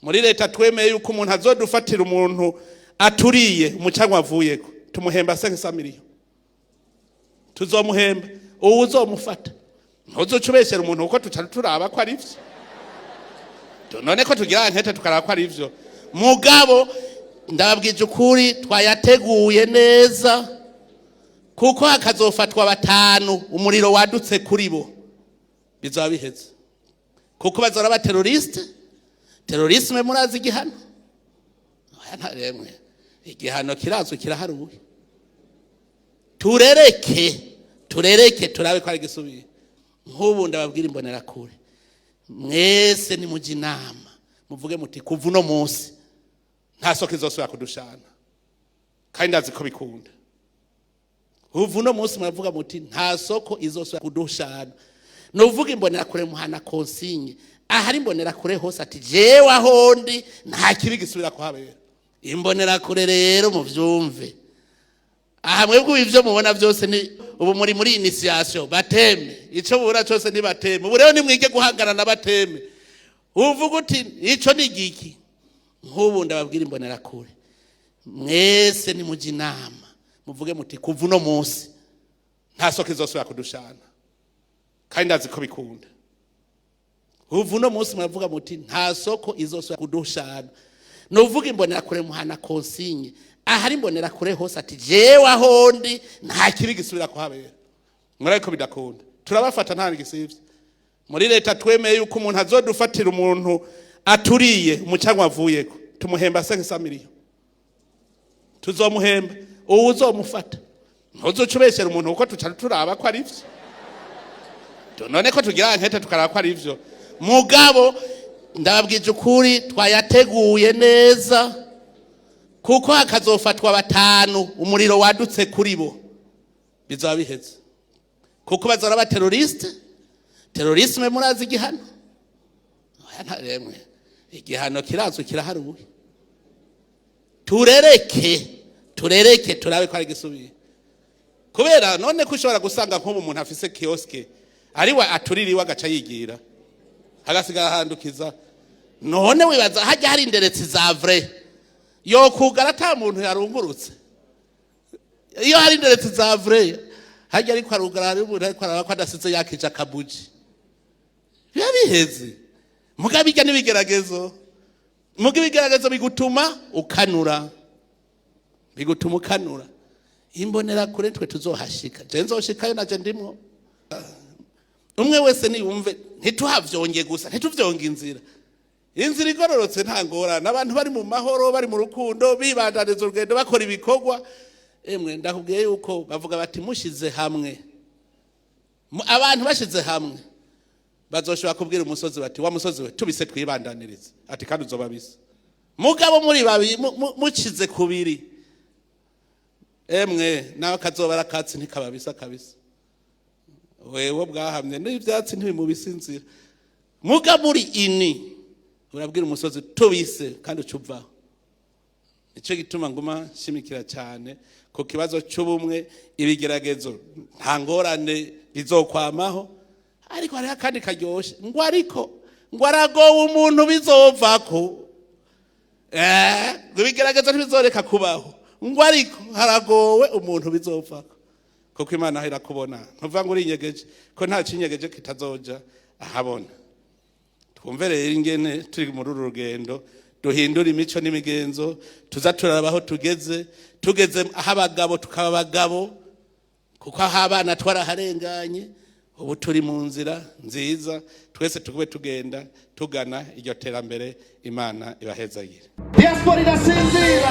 muri leta twemeye yuko umuntu azodufatira umuntu aturiye umucanwa avuyeko tumuhemba 500 miliyoni. Tuzomuhemba uwuzofata. Ntuzocubeshera umuntu uko turaba ko ari ivyo. None ko tugira nkete tukaraba ko ari ivyo. Mugabo ndababwije ukuri twayateguye neza kuko hakazofatwa batanu umuriro wadutse kuri bo bizaba biheze. Kuko bazora ba terrorisme murazi igihano. Ntaremwe igihano kirazwe kiraharuye. Turereke turabe ko ari gisubiye. Nk'ubu ndababwira imbonera kure. Mwese ni muji inama. Muvuge muti kuva uno munsi nta soko izosubira kudushana. Kandi ndazi ko bikunda. Kuva uno munsi muravuga muti nta soko izosubira kudushana. Nuvuga imbonera kure muhana konsigne. Ahari imbonera kure hose ati jewe ahondi nta kibi gisubira kuhabera. Imbonera kure rero muvyumve. Aha mwebwe ivyo mubona byose ni ubu muri initiation bateme. Ico bura cyose ni bateme. Ubu rero ni mwige guhangana na bateme. Uvuga uti ico ni giki. Nk'ubu ndababwira imbonera kure. Mwese ni muji inama. Muvuge muti kuva uno munsi nta soko izosubira kudushana. Kandi ndazi ko bikunda. Kuva uno munsi muravuga muti nta soko izosubira kudushana. Nuvuga imbonera kure muhana konsigne. Ahari imbonera kure hose ati jewe ahondi nta kibi gisubira kuhabera. Murako bidakunda. Turabafata nta ngisivye. Muri leta twemeye yuko umuntu azodufatira umuntu aturiye umucanwa avuyeko tumuhemba 500 miliyoni. Tuzomuhemba uwuzofata. Ntuzocubeshera umuntu uko turaba ko ari ivyo. None ko tugira nkete tukaraba ko ari ivyo. Mugabo ndababwije ukuri twayateguye neza kuko hakazofatwa batanu umuriro wadutse kuri bo bizaba biheze. Kuko bazora ba terrorisme murazi igihano. Ntaremwe igihano kirazwe kiraharuye. Turereke turabe ko ari gisubiye. Kubera none ko ushobora gusanga nk'ubu umuntu afise kioske ariwe atuririwe agaca yigira hagasigara handukiza. None wibaza hajya hari inderetsi za vrai yo kugara ata muntu yarungurutse. Iyo hari inderetsi za vrai hajya ariko arugara ari umuntu ariko araba ko adasize yakija kabuji. Biba biheze. Mugabijya n'ibigeragezo. Mugabigeragezo bigutuma ukanura. Imbonera kure twe tuzohashika. Je nzoshikayo naje ndimwo. Umwe wese niyumve ntituhavyonge gusa ntituvyonge inzira. Inzira igororotse nta ngorane. Abantu bari mu mahoro bari mu rukundo bibandaniza urugendo bakora ibikorwa. Emwe ndakubwiye yuko bavuga bati mushize hamwe. Abantu bashize hamwe bazoshobora kubwira umusozi bati wa musozi we tubise twibandaniriza. Ati kandi uzobabisa. Mugabo muri babi mucize kubiri. Emwe nawe kazobara katsi ntikababisa kabisa. Wewe bwahamye n'ivyatsi ntibimubisinzira. Muga muri ini urabwira umusozi tubise kandi ucuvaho. Ico gituma nguma shimikira cyane ko kibazo cy'ubumwe ibigeragezo nta ngorane bizokwamaho. Ariko hari kandi karyoshe ngo aragowe umuntu bizovako. Ibigeragezo ntibizoreka kubaho. Ngo ariko haragowe umuntu bizovako. Kuko Imana ahera kubona. Ntuvuga ngo uri inyegeje ko nta cinyegeje kitazoja ahabona. Twumve rero ingene turi muri uru rugendo duhindura imico n'imigenzo tuza turabaho tugeze aho abagabo tukaba abagabo kuko aho abana twaraharenganye ubu turi mu nzira nziza twese tugube tugenda tugana iryo terambere Imana ibahezagire. Diaspora irasinzira.